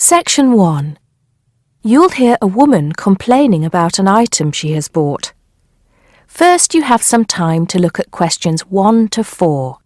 Section 1. You'll hear a woman complaining about an item she has bought. First, you have some time to look at questions 1 to 4.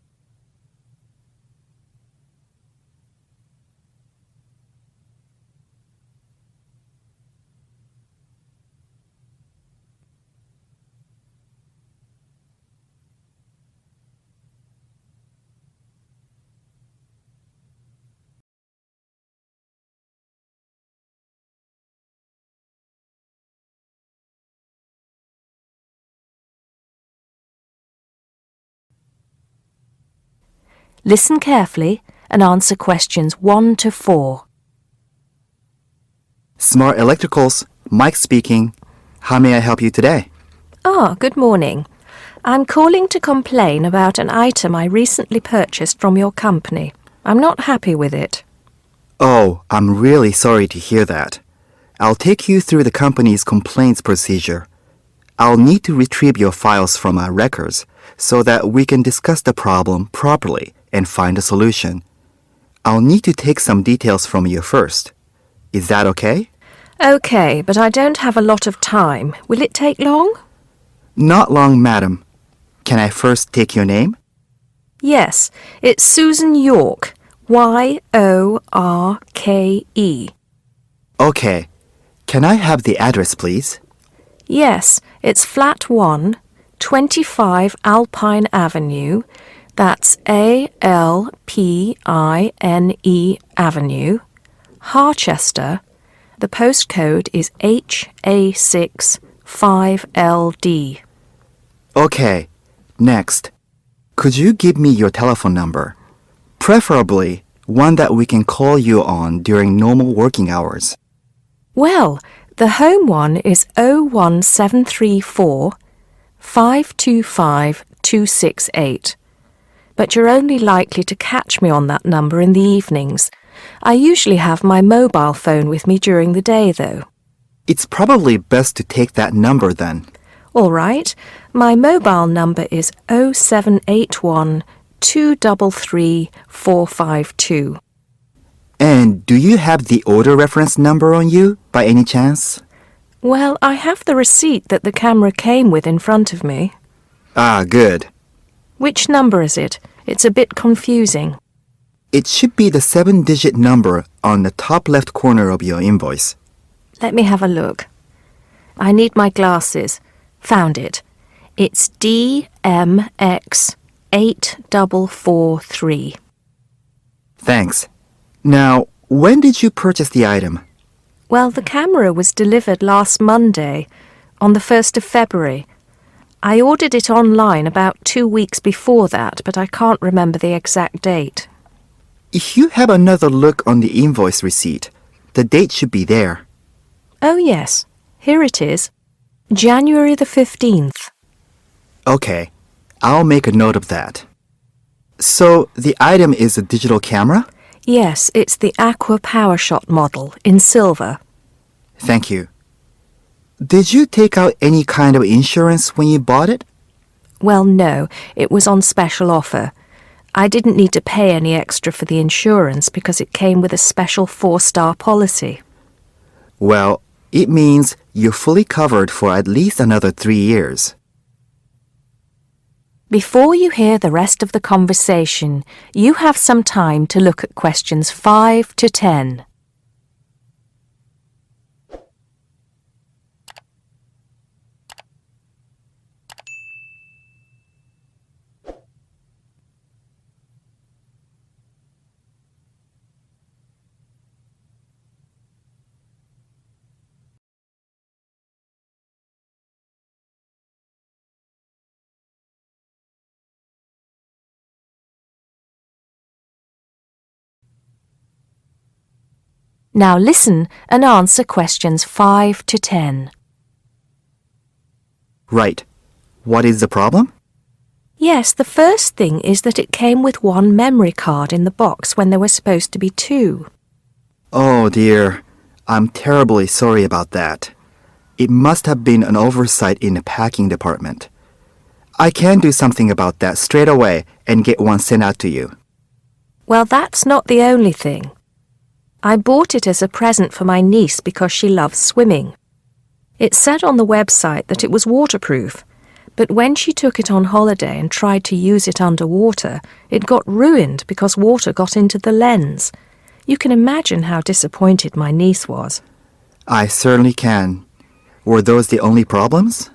Listen carefully and answer questions 1 to 4. Smart Electricals, Mike speaking. How may I help you today? Good morning. I'm calling to complain about an item I recently purchased from your company. I'm not happy with it. Oh, I'm really sorry to hear that. I'll take you through the company's complaints procedure. I'll need to retrieve your files from our records so that we can discuss the problem properly and find a solution. I'll need to take some details from you first. Is that okay? Okay, but I don't have a lot of time. Will it take long? Not long, madam. Can I first take your name? Yes, it's Susan Yorke. Y-O-R-K-E. Okay. Can I have the address, please? Yes, it's Flat 1, 25 Alpine Avenue. That's A-L-P-I-N-E Avenue, Harchester. The postcode is HA6 5LD. Okay. Next. Could you give me your telephone number? Preferably one that we can call you on during normal working hours. Well, the home one is 01734 525 268. But you're only likely to catch me on that number in the evenings. I usually have my mobile phone with me during the day, though. It's probably best to take that number then. All right. My mobile number is 0781 233 452. And do you have the order reference number on you, by any chance? Well, I have the receipt that the camera came with in front of me. Ah, good. Which number is it? It's a bit confusing. It should be the 7-digit number on the top left corner of your invoice. Let me have a look. I need my glasses. Found it. It's DMX 8443. Thanks. Now, when did you purchase the item? Well, the camera was delivered last Monday, on the 1st of February. I ordered it online about 2 weeks before that, but I can't remember the exact date. If you have another look on the invoice receipt, the date should be there. Oh, yes. Here it is. January the 15th. Okay, I'll make a note of that. So, the item is a digital camera? Yes, it's the Aqua PowerShot model in silver. Thank you. Did you take out any kind of insurance when you bought it? Well, no, it was on special offer. I didn't need to pay any extra for the insurance because it came with a special 4-star policy. Well, it means you're fully covered for at least another 3 years. Before you hear the rest of the conversation, you have some time to look at questions 5 to 10. Now listen and answer questions 5 to 10. Right. What is the problem? Yes, the first thing is that it came with 1 memory card in the box when there were supposed to be 2. Oh dear, I'm terribly sorry about that. It must have been an oversight in the packing department. I can do something about that straight away and get one sent out to you. Well, that's not the only thing. I bought it as a present for my niece because she loves swimming. It said on the website that it was waterproof, but when she took it on holiday and tried to use it underwater, it got ruined because water got into the lens. You can imagine how disappointed my niece was. I certainly can. Were those the only problems?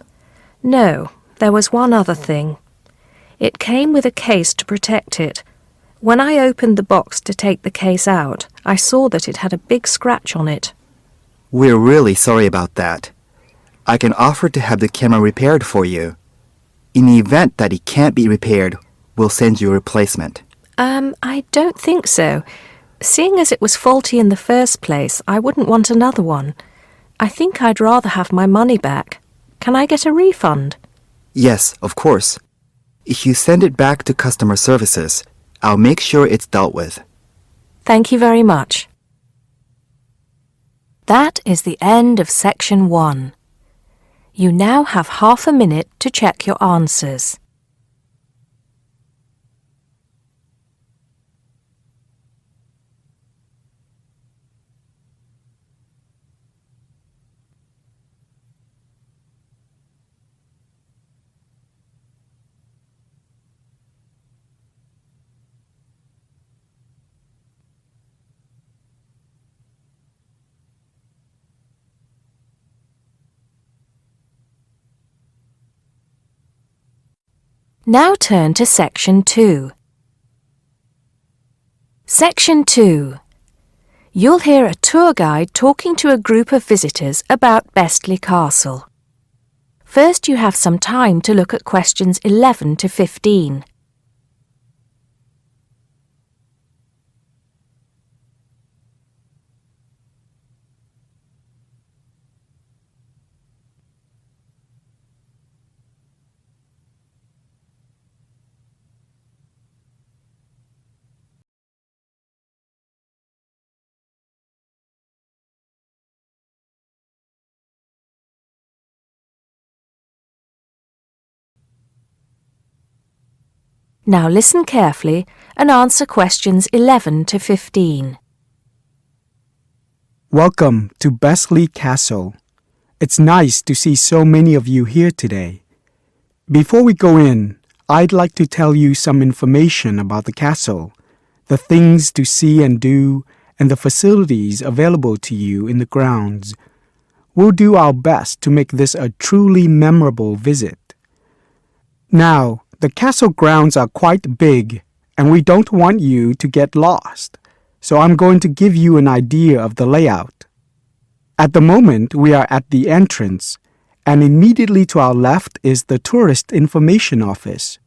No, there was one other thing. It came with a case to protect it. When I opened the box to take the case out, I saw that it had a big scratch on it. We're really sorry about that. I can offer to have the camera repaired for you. In the event that it can't be repaired, we'll send you a replacement. I don't think so. Seeing as it was faulty in the first place, I wouldn't want another one. I think I'd rather have my money back. Can I get a refund? Yes, of course. If you send it back to customer services, I'll make sure it's dealt with. Thank you very much. That is the end of section 1. You now have half a minute to check your answers. Now turn to Section 2. Section 2. You'll hear a tour guide talking to a group of visitors about Bestley Castle. First, you have some time to look at questions 11 to 15. Now listen carefully and answer questions 11 to 15. Welcome to Bestley Castle. It's nice to see so many of you here today. Before we go in, I'd like to tell you some information about the castle, the things to see and do, and the facilities available to you in the grounds. We'll do our best to make this a truly memorable visit. Now, the castle grounds are quite big, and we don't want you to get lost, so I'm going to give you an idea of the layout. At the moment, we are at the entrance, and immediately to our left is the Tourist Information Office.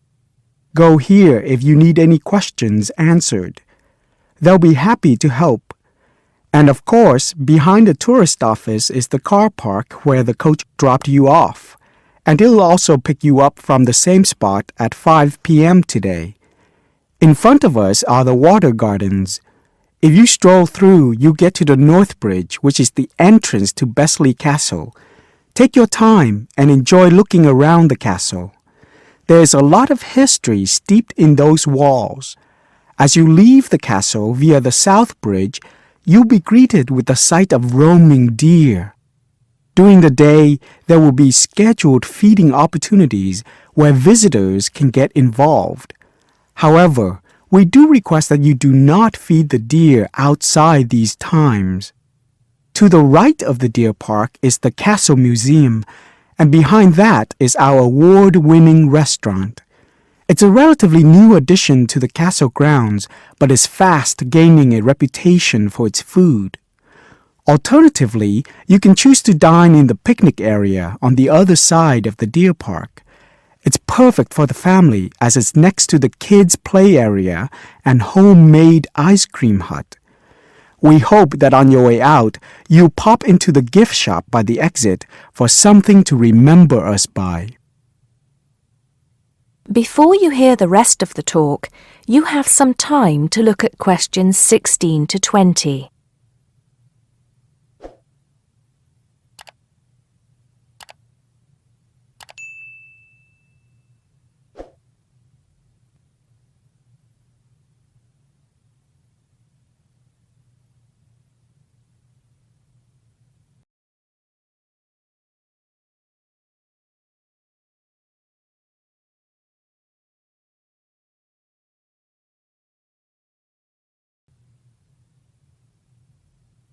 Go here if you need any questions answered. They'll be happy to help. And of course, behind the tourist office is the car park where the coach dropped you off. And it'll also pick you up from the same spot at 5 p.m. today. In front of us are the water gardens. If you stroll through, you get to the North Bridge, which is the entrance to Bestley Castle. Take your time and enjoy looking around the castle. There is a lot of history steeped in those walls. As you leave the castle via the South Bridge, you'll be greeted with the sight of roaming deer. During the day, there will be scheduled feeding opportunities where visitors can get involved. However, we do request that you do not feed the deer outside these times. To the right of the deer park is the Castle Museum, and behind that is our award-winning restaurant. It's a relatively new addition to the castle grounds, but is fast gaining a reputation for its food. Alternatively, you can choose to dine in the picnic area on the other side of the deer park. It's perfect for the family as it's next to the kids' play area and homemade ice cream hut. We hope that on your way out, you'll pop into the gift shop by the exit for something to remember us by. Before you hear the rest of the talk, you have some time to look at questions 16 to 20.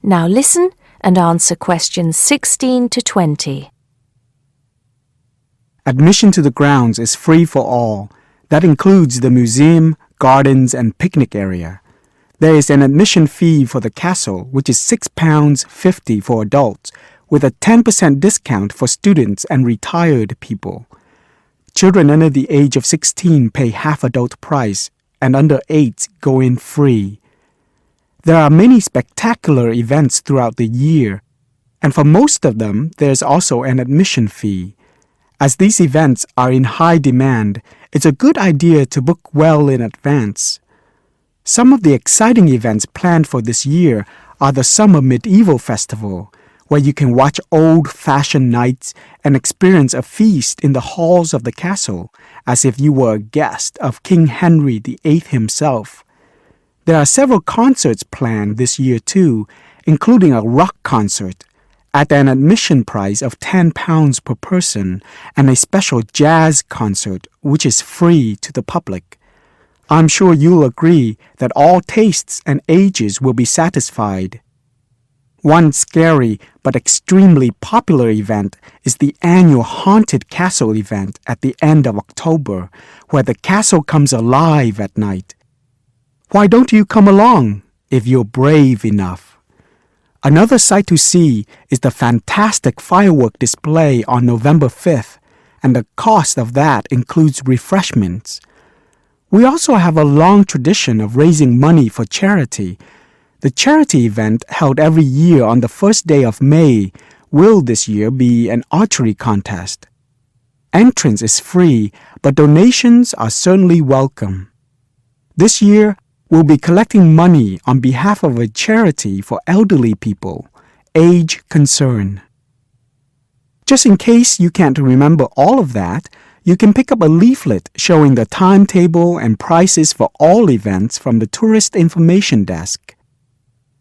Now listen and answer questions 16 to 20. Admission to the grounds is free for all. That includes the museum, gardens, and picnic area. There is an admission fee for the castle, which is £6.50 for adults, with a 10% discount for students and retired people. Children under the age of 16 pay half adult price, and under 8 go in free. There are many spectacular events throughout the year, and for most of them, there's also an admission fee. As these events are in high demand, it's a good idea to book well in advance. Some of the exciting events planned for this year are the Summer Medieval Festival, where you can watch old-fashioned nights and experience a feast in the halls of the castle, as if you were a guest of King Henry VIII himself. There are several concerts planned this year too, including a rock concert, at an admission price of £10 per person, and a special jazz concert, which is free to the public. I'm sure you'll agree that all tastes and ages will be satisfied. One scary but extremely popular event is the annual Haunted Castle event at the end of October, where the castle comes alive at night. Why don't you come along, if you're brave enough? Another sight to see is the fantastic firework display on November 5th, and the cost of that includes refreshments. We also have a long tradition of raising money for charity. The charity event held every year on the first day of May will this year be an archery contest. Entrance is free, but donations are certainly welcome. This year, we'll be collecting money on behalf of a charity for elderly people, Age Concern. Just in case you can't remember all of that, you can pick up a leaflet showing the timetable and prices for all events from the Tourist Information Desk.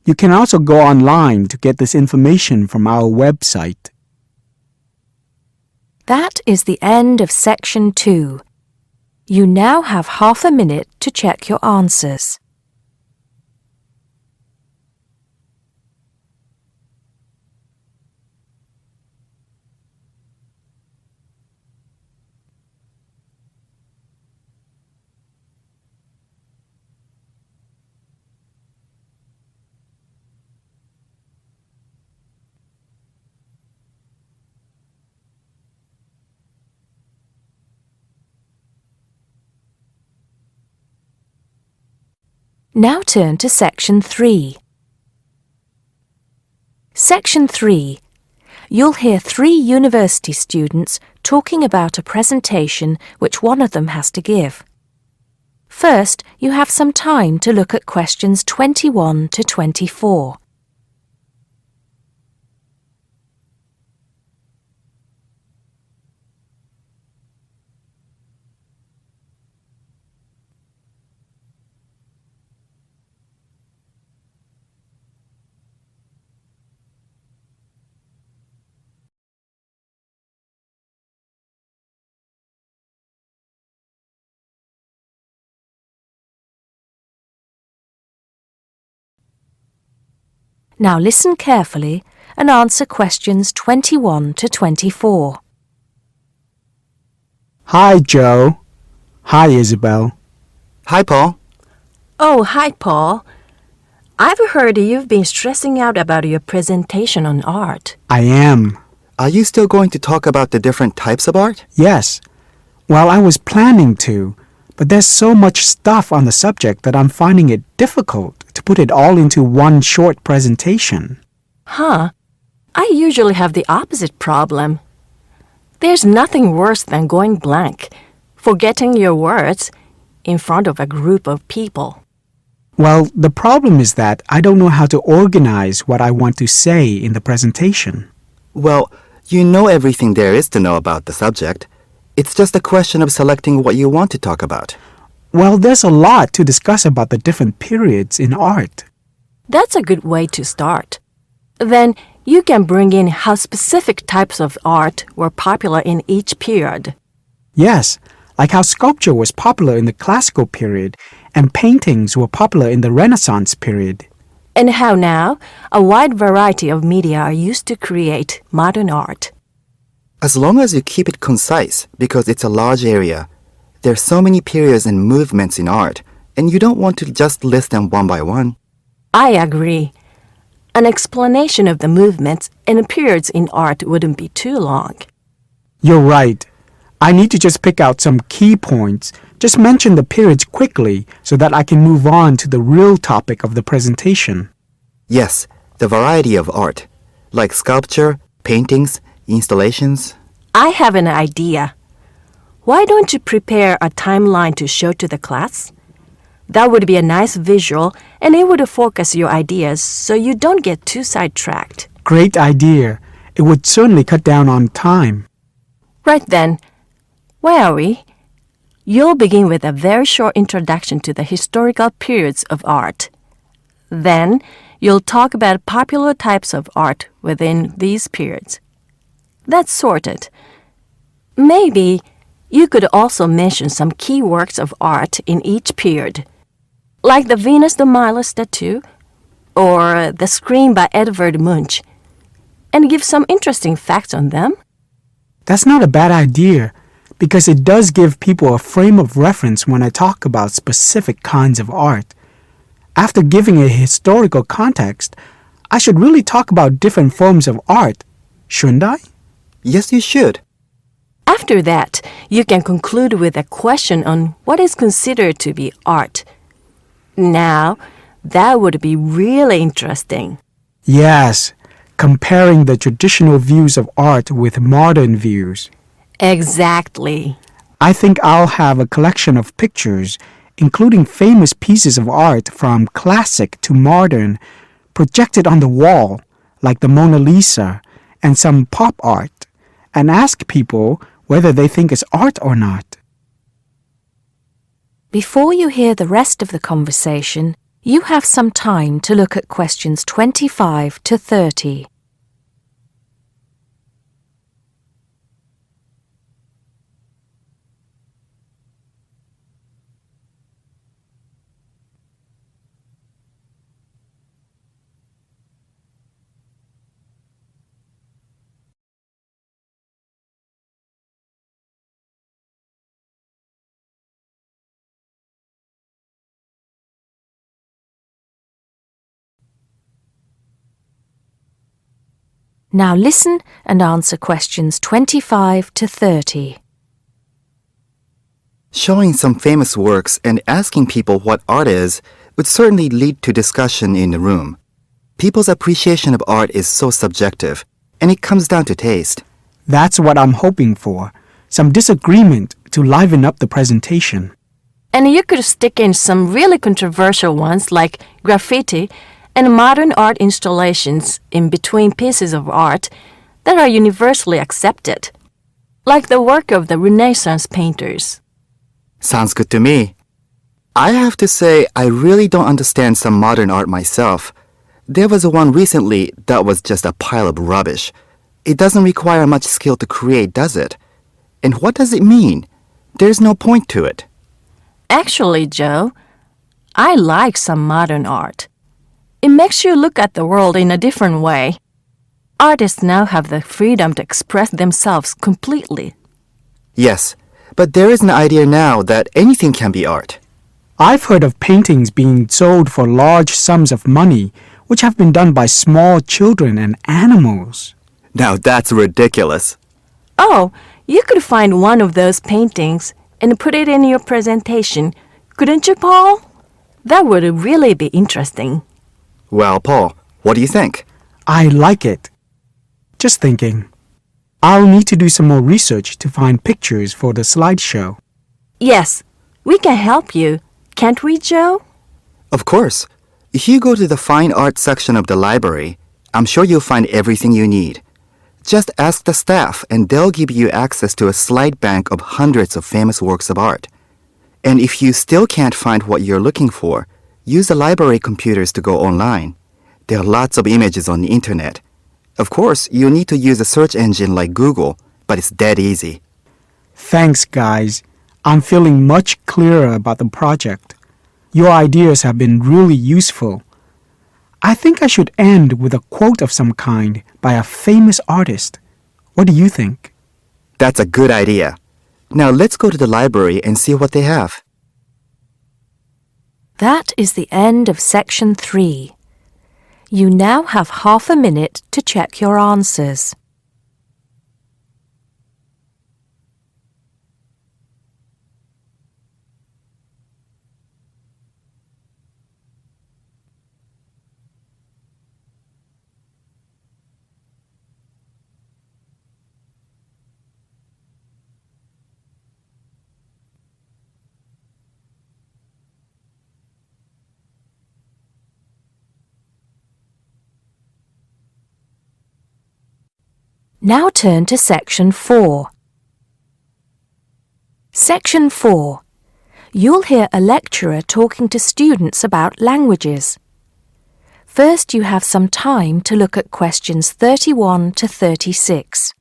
You can also go online to get this information from our website. That is the end of Section 2. You now have half a minute to check your answers. Now turn to Section 3. Section 3. You'll hear 3 university students talking about a presentation which one of them has to give. First, you have some time to look at questions 21 to 24. Now listen carefully and answer questions 21 to 24. Hi, Joe. Hi, Isabel. Hi, Paul. Oh, hi, Paul. I've heard you've been stressing out about your presentation on art. I am. Are you still going to talk about the different types of art? Yes. Well, I was planning to, but there's so much stuff on the subject that I'm finding it difficult to put it all into one short presentation. Huh? I usually have the opposite problem. There's nothing worse than going blank, forgetting your words in front of a group of people. Well, the problem is that I don't know how to organize what I want to say in the presentation. Well, you know everything there is to know about the subject. It's just a question of selecting what you want to talk about. Well, there's a lot to discuss about the different periods in art. That's a good way to start. Then you can bring in how specific types of art were popular in each period. Yes, like how sculpture was popular in the classical period and paintings were popular in the Renaissance period. and how now a wide variety of media are used to create modern art. As long as you keep it concise, because it's a large area, there are so many periods and movements in art, and you don't want to just list them one by one. I agree. An explanation of the movements and periods in art wouldn't be too long. You're right. I need to just pick out some key points. Just mention the periods quickly so that I can move on to the real topic of the presentation. Yes, the variety of art, like sculpture, paintings, installations. I have an idea. Why don't you prepare a timeline to show to the class? That would be a nice visual, and it would focus your ideas so you don't get too sidetracked. Great idea. It would certainly cut down on time. Right then, where are we? You'll begin with a very short introduction to the historical periods of art. Then, you'll talk about popular types of art within these periods. That's sorted. Maybe you could also mention some key works of art in each period, like the Venus de Milo statue or the Scream by Edvard Munch, and give some interesting facts on them. That's not a bad idea, because it does give people a frame of reference when I talk about specific kinds of art. After giving a historical context, I should really talk about different forms of art, shouldn't I? Yes, you should. After that, you can conclude with a question on what is considered to be art. Now, that would be really interesting. Yes, comparing the traditional views of art with modern views. Exactly. I think I'll have a collection of pictures, including famous pieces of art from classic to modern, projected on the wall, like the Mona Lisa, and some pop art, and ask people whether they think it's art or not. Before you hear the rest of the conversation, you have some time to look at questions 25 to 30. Now listen and answer questions 25 to 30. Showing some famous works and asking people what art is would certainly lead to discussion in the room. People's appreciation of art is so subjective, and it comes down to taste. That's what I'm hoping for, some disagreement to liven up the presentation. And you could stick in some really controversial ones like graffiti and modern art installations in between pieces of art that are universally accepted, like the work of the Renaissance painters. Sounds good to me. I have to say, I really don't understand some modern art myself. There was one recently that was just a pile of rubbish. It doesn't require much skill to create, does it? And what does it mean? There's no point to it. Actually, Joe, I like some modern art. It makes you look at the world in a different way. Artists now have the freedom to express themselves completely. Yes, but there is an idea now that anything can be art. I've heard of paintings being sold for large sums of money, which have been done by small children and animals. Now that's ridiculous. Oh, you could find one of those paintings and put it in your presentation, couldn't you, Paul? That would really be interesting. Well, Paul, what do you think? I like it. Just thinking. I'll need to do some more research to find pictures for the slideshow. Yes, we can help you, can't we, Joe? Of course. If you go to the fine art section of the library, I'm sure you'll find everything you need. Just ask the staff and they'll give you access to a slide bank of hundreds of famous works of art. And if you still can't find what you're looking for, use the library computers to go online. There are lots of images on the internet. Of course, you'll need to use a search engine like Google, but it's dead easy. Thanks, guys. I'm feeling much clearer about the project. Your ideas have been really useful. I think I should end with a quote of some kind by a famous artist. What do you think? That's a good idea. Now let's go to the library and see what they have. That is the end of section 3. You now have half a minute to check your answers. Now turn to section 4. Section 4. You'll hear a lecturer talking to students about languages. First, you have some time to look at questions 31 to 36.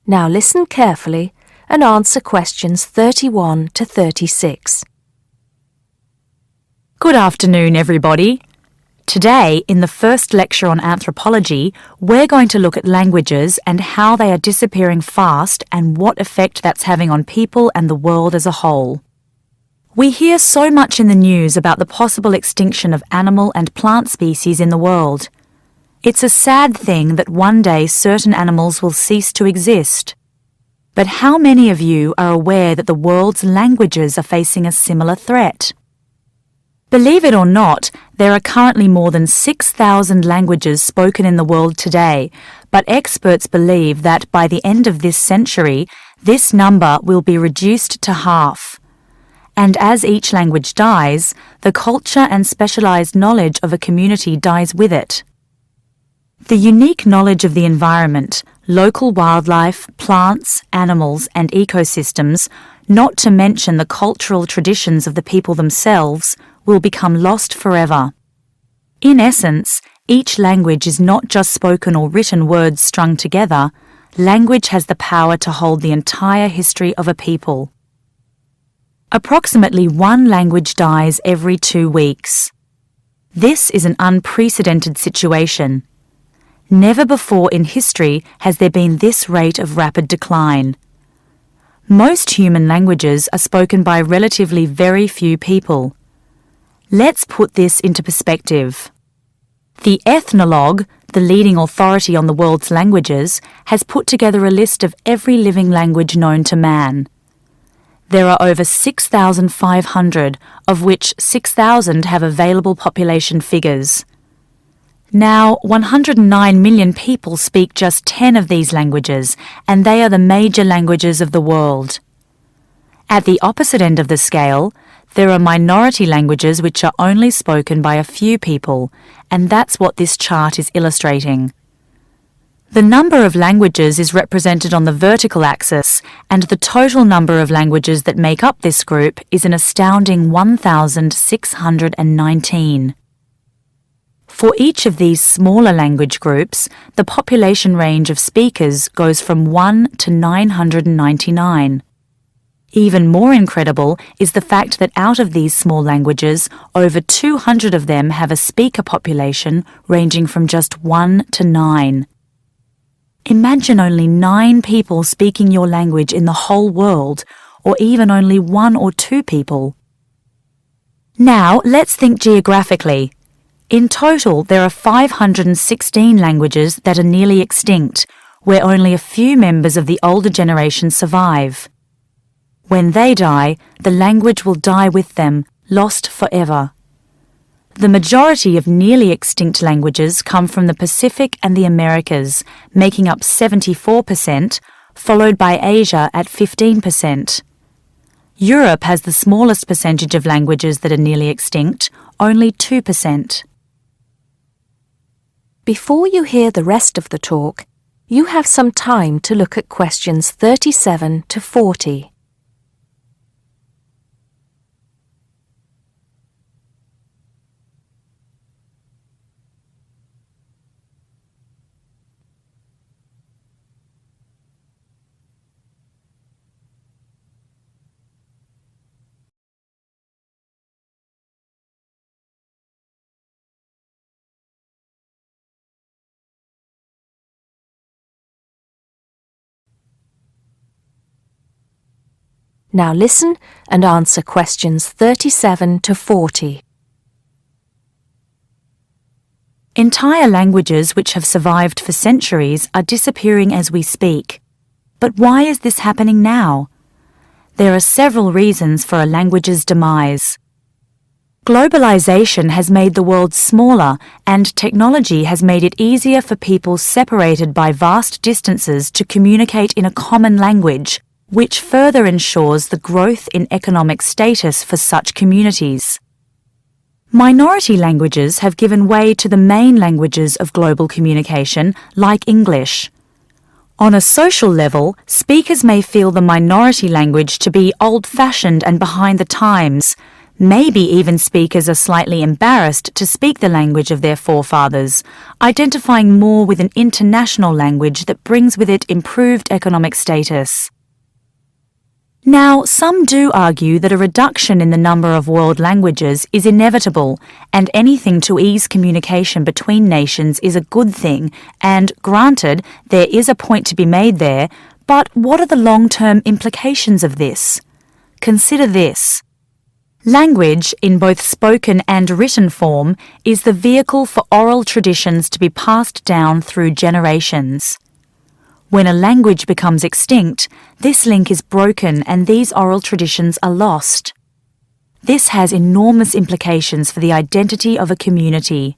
Now listen carefully and answer questions 31 to 36. Good afternoon, everybody. Today, in the first lecture on anthropology, we're going to look at languages and how they are disappearing fast and what effect that's having on people and the world as a whole. We hear so much in the news about the possible extinction of animal and plant species in the world. It's a sad thing that one day certain animals will cease to exist. But how many of you are aware that the world's languages are facing a similar threat? Believe it or not, there are currently more than 6,000 languages spoken in the world today, but experts believe that by the end of this century, this number will be reduced to half. And as each language dies, the culture and specialized knowledge of a community dies with it. The unique knowledge of the environment, local wildlife, plants, animals, and ecosystems, not to mention the cultural traditions of the people themselves, will become lost forever. In essence, each language is not just spoken or written words strung together. Language has the power to hold the entire history of a people. Approximately one language dies every 2 weeks. This is an unprecedented situation. Never before in history has there been this rate of rapid decline. Most human languages are spoken by relatively very few people. Let's put this into perspective. The Ethnologue, the leading authority on the world's languages, has put together a list of every living language known to man. There are over 6,500, of which 6,000 have available population figures. Now, 109 million people speak just 10 of these languages, and they are the major languages of the world. At the opposite end of the scale, there are minority languages which are only spoken by a few people, and that's what this chart is illustrating. The number of languages is represented on the vertical axis, and the total number of languages that make up this group is an astounding 1,619. For each of these smaller language groups, the population range of speakers goes from 1 to 999. Even more incredible is the fact that out of these small languages, over 200 of them have a speaker population ranging from just 1 to 9. Imagine only 9 people speaking your language in the whole world, or even only 1 or 2 people. Now, let's think geographically. In total, there are 516 languages that are nearly extinct, where only a few members of the older generation survive. When they die, the language will die with them, lost forever. The majority of nearly extinct languages come from the Pacific and the Americas, making up 74%, followed by Asia at 15%. Europe has the smallest percentage of languages that are nearly extinct, only 2%. Before you hear the rest of the talk, you have some time to look at questions 37 to 40. Now listen and answer questions 37 to 40. Entire languages which have survived for centuries are disappearing as we speak. But why is this happening now? There are several reasons for a language's demise. Globalization has made the world smaller, and technology has made it easier for people separated by vast distances to communicate in a common language, which further ensures the growth in economic status for such communities. Minority languages have given way to the main languages of global communication, like English. On a social level, speakers may feel the minority language to be old-fashioned and behind the times. Maybe even speakers are slightly embarrassed to speak the language of their forefathers, identifying more with an international language that brings with it improved economic status. Now, some do argue that a reduction in the number of world languages is inevitable, and anything to ease communication between nations is a good thing, and granted, there is a point to be made there, but what are the long-term implications of this? Consider this. Language, in both spoken and written form, is the vehicle for oral traditions to be passed down through generations. When a language becomes extinct, this link is broken and these oral traditions are lost. This has enormous implications for the identity of a community.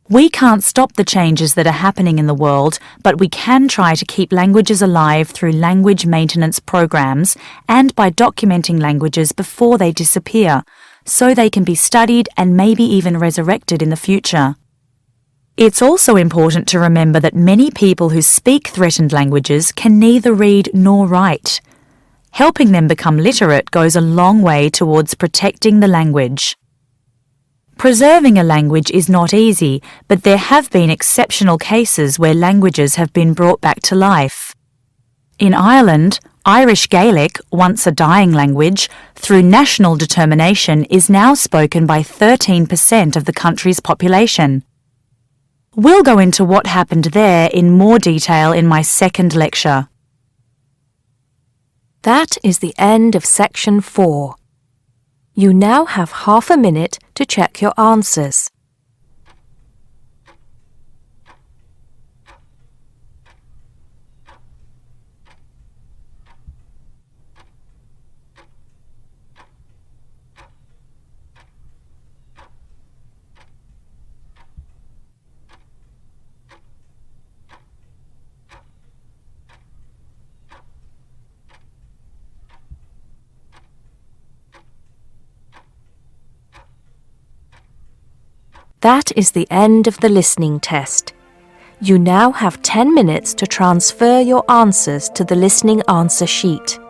We can't stop the changes that are happening in the world, but we can try to keep languages alive through language maintenance programs and by documenting languages before they disappear, so they can be studied and maybe even resurrected in the future. It's also important to remember that many people who speak threatened languages can neither read nor write. Helping them become literate goes a long way towards protecting the language. Preserving a language is not easy, but there have been exceptional cases where languages have been brought back to life. In Ireland, Irish Gaelic, once a dying language, through national determination is now spoken by 13% of the country's population. We'll go into what happened there in more detail in my second lecture. That is the end of section 4. You now have half a minute to check your answers. That is the end of the listening test. You now have 10 minutes to transfer your answers to the listening answer sheet.